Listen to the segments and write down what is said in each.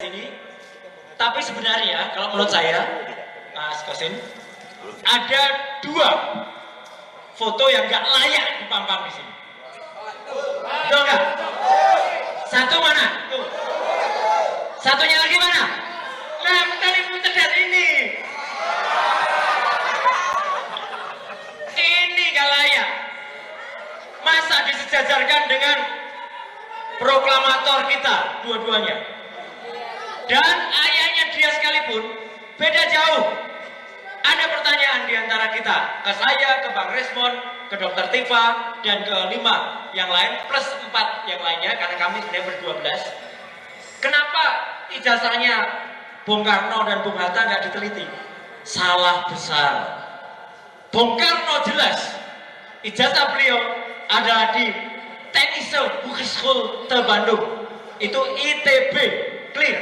sini. Tapi sebenarnya kalau menurut saya, Mas Kosin, ada dua foto yang nggak layak dipampang di sini. Betul nggak? Satu mana? Tuh. Satunya lagi mana? Nah, tadi cerdas ini. Ini nggak layak. Masa disejajarkan dengan proklamator kita dua-duanya. Dan ayahnya dia sekalipun beda jauh. Ada pertanyaan di antara kita, ke saya, ke Bang Resmond, ke Dr. Tifa, dan ke 5 yang lain, plus 4 yang lainnya, karena kami sebenarnya ber-12. Kenapa ijazahnya Bung Karno dan Bung Hatta nggak diteliti? Salah besar. Bung Karno jelas, ijazah beliau adalah di Technische Hogeschool te Bandung. Itu ITB, clear.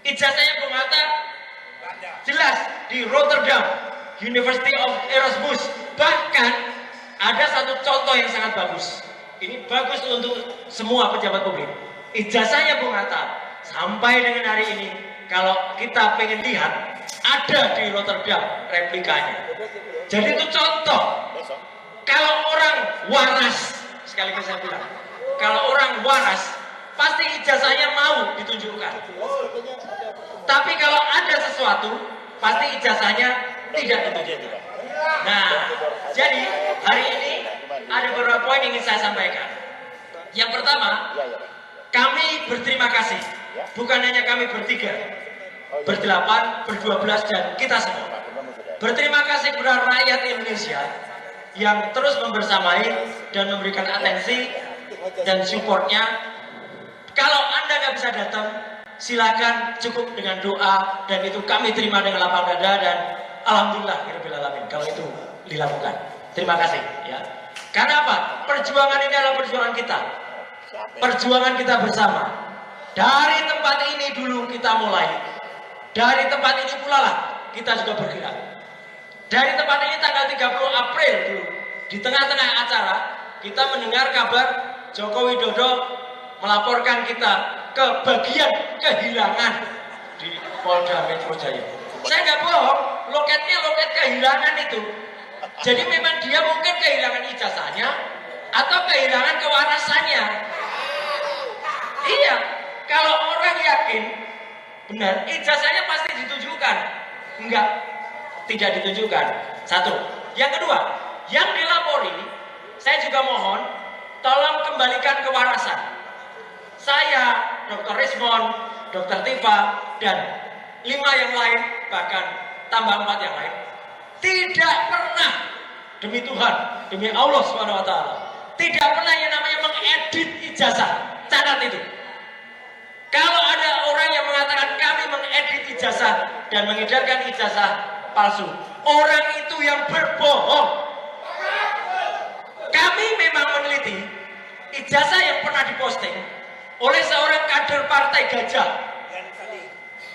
Ijazahnya Bung Hatta jelas di Rotterdam, University of Erasmus. Bahkan ada satu contoh yang sangat bagus. Ini bagus untuk semua pejabat publik. Ijazahnya Bung Hatta sampai dengan hari ini, kalau kita pengen lihat, ada di Rotterdam replikanya. Jadi itu contoh. Kalau orang waras, sekaligus saya bilang, kalau orang waras, pasti ijazahnya mau ditunjukkan. Tapi kalau ada sesuatu, pasti ijazahnya tidak ditunjukkan. Nah, jadi hari ini ada beberapa poin yang ingin saya sampaikan. Yang pertama, kami berterima kasih. Bukan hanya kami bertiga, ber-8, ber-12, dan kita semua. Berterima kasih kepada rakyat Indonesia yang terus membersamai dan memberikan atensi dan supportnya. Kalau Anda nggak bisa datang, silakan cukup dengan doa, dan itu kami terima dengan lapang dada, dan alhamdulillah kalau itu dilakukan. Terima kasih ya. Karena apa? Perjuangan ini adalah perjuangan kita. Perjuangan kita bersama. Dari tempat ini dulu kita mulai. Dari tempat ini pula lah kita juga bergerak. Dari tempat ini tanggal 30 April dulu, di tengah-tengah acara, kita mendengar kabar Joko Widodo melaporkan kita ke bagian kehilangan di Polda Metro Jaya. Saya nggak bohong, loketnya loket kehilangan itu. Jadi memang dia mungkin kehilangan ijazahnya atau kehilangan kewarasannya. Iya, kalau orang yakin benar, ijazahnya pasti ditunjukkan. Enggak, tidak ditunjukkan. Satu. Yang kedua, yang dilapori, saya juga mohon tolong kembalikan kewarasan. Saya, Dr. Resmond, Dr. Tifa, dan 5 yang lain, bahkan tambah 4 yang lain, tidak pernah, demi Tuhan, demi Allah SWT, tidak pernah yang namanya mengedit ijazah. Catat itu. Kalau ada orang yang mengatakan kami mengedit ijazah dan mengedarkan ijazah palsu, orang itu yang berbohong. Kami memang meneliti ijazah yang pernah diposting oleh seorang kader partai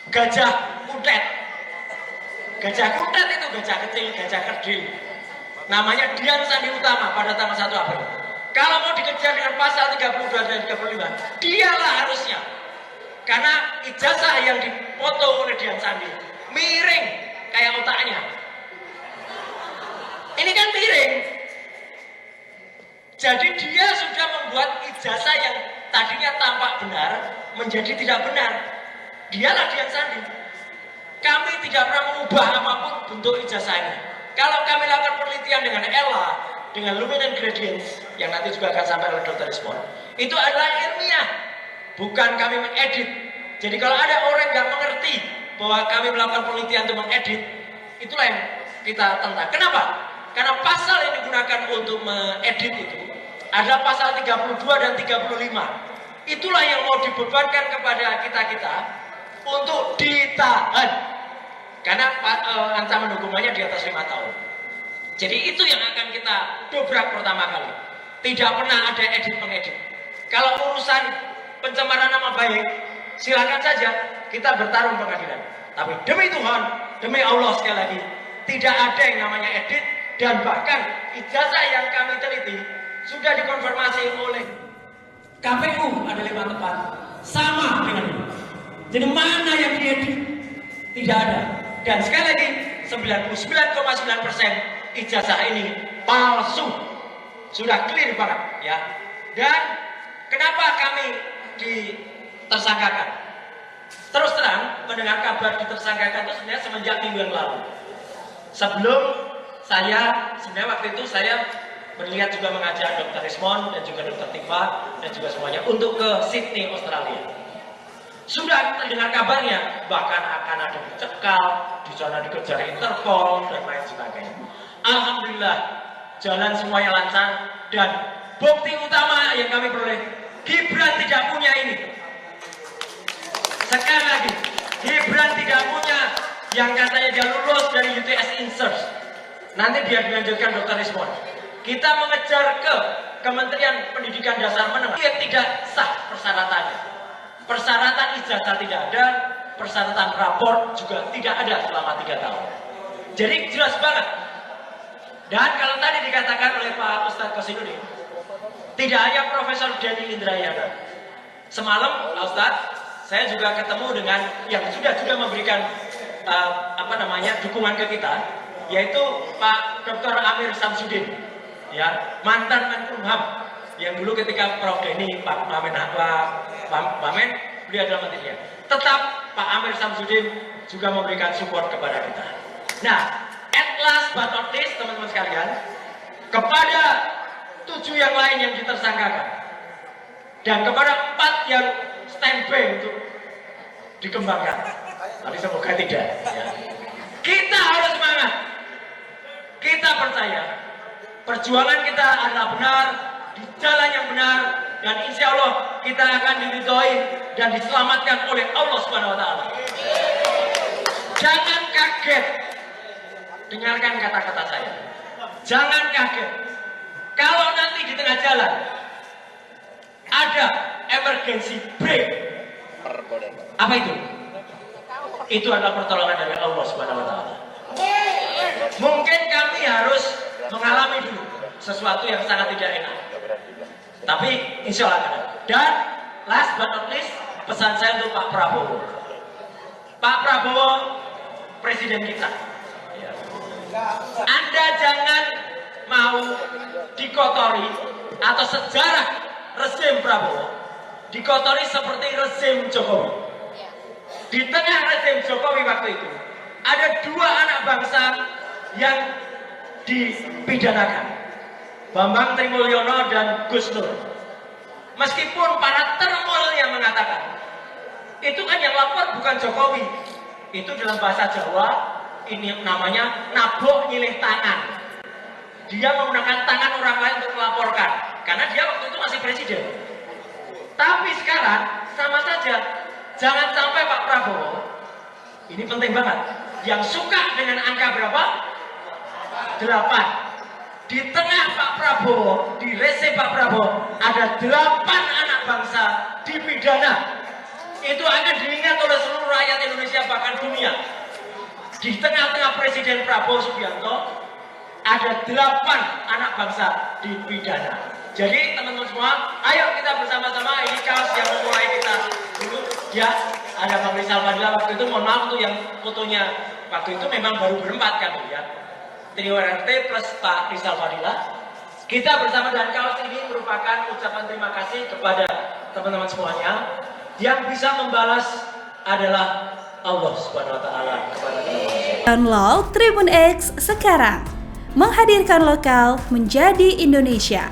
Gajah Kutet. Gajah Kutet itu gajah kecil, gajah kerdil. Namanya Dian Sandi Utama pada tanggal 1 April. Kalau mau dikejar dengan pasal 32 dan 35, dialah harusnya. Karena ijazah yang dipoto oleh Dian Sandi miring kayak otaknya. Ini kan miring. Jadi dia sudah membuat ijazah yang tadinya tampak benar menjadi tidak benar. Dialah Dian Sandi. Kami tidak pernah mengubah apapun bentuk ijazahnya. Kalau kami lakukan penelitian dengan ELA, dengan luminant gradients, yang nanti juga akan sampai oleh Dr. Resmond, itu adalah ilmiah, bukan kami mengedit. Jadi kalau ada orang yang mengerti bahwa kami melakukan penelitian untuk mengedit, itulah yang kita tentang. Kenapa? Karena pasal yang digunakan untuk mengedit itu adalah pasal 32 dan 35. Itulah yang mau dibebankan kepada kita-kita untuk ditahan. Karena ancaman hukumannya di atas 5 tahun. Jadi itu yang akan kita dobrak pertama kali. Tidak pernah ada edit mengedit. Kalau urusan pencemaran nama baik, silakan saja kita bertarung pengadilan. Tapi demi Tuhan, demi Allah sekali lagi, tidak ada yang namanya edit, dan bahkan ijazah yang kami teliti sudah dikonfirmasi oleh KPU ada 5 tempat sama dengan ini. Jadi mana yang diedit? Tidak ada. Dan sekali lagi 99,9% ijazah ini palsu. Sudah clear banget ya. Dan kenapa kami ditersangkakan? Terus terang mendengar kabar ditersangkakan itu sebenarnya semenjak minggu yang lalu. Sebelum saya, sebenarnya waktu itu saya melihat juga mengajak Dr. Rismond dan juga Dr. Tifa dan juga semuanya untuk ke Sydney, Australia. Sudah terdengar kabarnya, bahkan akan ada dicekal, di sana dikejar Interpol dan lain sebagainya. Alhamdulillah, jalan semuanya lancar dan bukti utama yang kami peroleh, Gibran tidak punya ini. Sekali lagi, Gibran tidak punya yang katanya dia lulus dari UTS Insert. Nanti dia dilanjutkan Dr. Rismond. Kita mengejar ke Kementerian Pendidikan Dasar Menengah yang tidak sah persyaratannya. Persyaratan ijazah tidak ada, persyaratan rapor juga tidak ada selama 3 tahun. Jadi jelas banget. Dan kalau tadi dikatakan oleh Pak Ustadz Kosinudin, tidak hanya Profesor Denny Indrayana. Semalam Pak Ustadz, saya juga ketemu dengan yang sudah juga memberikan dukungan ke kita, yaitu Pak Dr. Amir Samsudin, ya, mantan Menkumham, yang dulu ketika Prof Denny, Pak Mamen, beliau adalah menterinya. Tetap Pak Amir Samsudin juga memberikan support kepada kita. Nah, at last but not least, teman-teman sekalian, kepada 7 yang lain yang ditersangkakan dan kepada 4 yang standby untuk dikembangkan, tapi semoga tidak ya. Kita harus semangat, kita percaya perjuangan kita adalah benar, di jalan yang benar, dan insya Allah kita akan diridhoi dan diselamatkan oleh Allah Subhanahu wa Ta'ala. Jangan kaget, dengarkan kata-kata saya. Jangan kaget kalau nanti di tengah jalan ada emergency brake. Apa itu? Itu adalah pertolongan dari Allah Subhanahu wa Ta'ala. Mungkin kami harus mengalami dulu sesuatu yang sangat tidak enak, tapi insya Allah ada. Dan last but not least, pesan saya untuk Pak Prabowo. Pak Prabowo, presiden kita. Anda jangan mau dikotori atau sejarah rezim Prabowo dikotori seperti rezim Jokowi. Di tengah rezim Jokowi waktu itu ada 2 anak bangsa yang dipidanakan, Bambang Trimulyono dan Gus Nur. Meskipun para termolnya mengatakan itu kan yang lapor bukan Jokowi, itu dalam bahasa Jawa ini namanya nabok nyilih tangan. Dia menggunakan tangan orang lain untuk melaporkan karena dia waktu itu masih presiden. Tapi sekarang sama saja, jangan sampai Pak Prabowo, ini penting banget, yang suka dengan angka berapa? 8. Di tengah Pak Prabowo, di rezim Pak Prabowo, ada 8 anak bangsa dipidana. Itu akan diingat oleh seluruh rakyat Indonesia, bahkan dunia. Di tengah-tengah Presiden Prabowo Subianto, ada 8 anak bangsa dipidana. Jadi teman-teman semua, ayo kita bersama-sama, ini kaos yang memulai kita dulu. Ya, ada Bang Rizal Fadila waktu itu, mohon maaf tuh yang fotonya, waktu itu memang baru berempat kami ya. Trio RT plus Pak Rizal Fadila. Kita bersama dengan kaos ini merupakan ucapan terima kasih kepada teman-teman semuanya. Yang bisa membalas adalah Allah Subhanahu wa Ta'ala kepada teman-teman. Download Tribun X sekarang, menghadirkan lokal menjadi Indonesia.